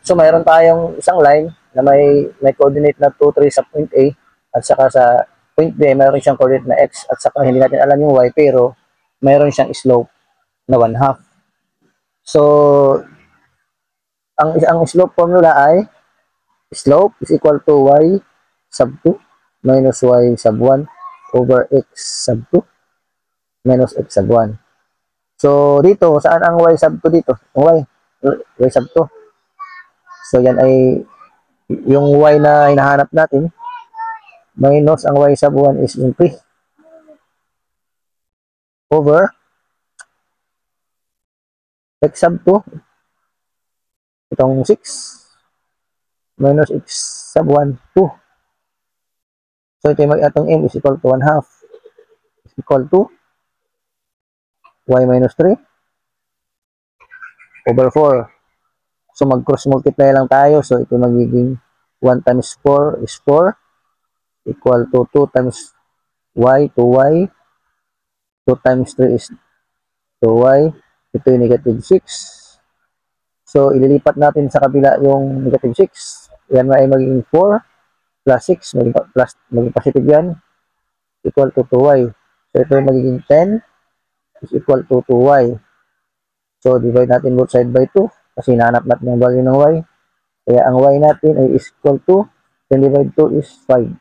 So, mayroon tayong isang line na may coordinate na 2, 3 sa point A at saka sa point B, mayroon siyang coordinate na x at saka hindi natin alam yung y pero mayroon siyang slope na 1/2. So, ang slope formula ay slope is equal to y sub 2 minus y sub 1 over x sub 2 minus x sub 1. So, dito, saan ang y sub 2 dito? Ang y sub 2. So, yan ay yung y na hinahanap natin minus ang y sub 1 is yung 3 over x sub 2 itong 6 minus x sub 1 2. So ito yung atong m is equal to 1/2 is equal to y minus 3 over 4. So mag cross multiply lang tayo, so ito magiging 1 times 4 is 4 equal to 2 times y 2y 2 times 3 is 2y, ito yung negative 6. So, ililipat natin sa kabila yung negative 6. Yan ay magiging 4 plus 6, magiging positive yan, equal to 2y. So, ito yung magiging 10 is equal to 2y. So, divide natin both side by 2 kasi hinahanap natin yung value ng y. Kaya, ang y natin ay is equal to 10 divided 2 is 5.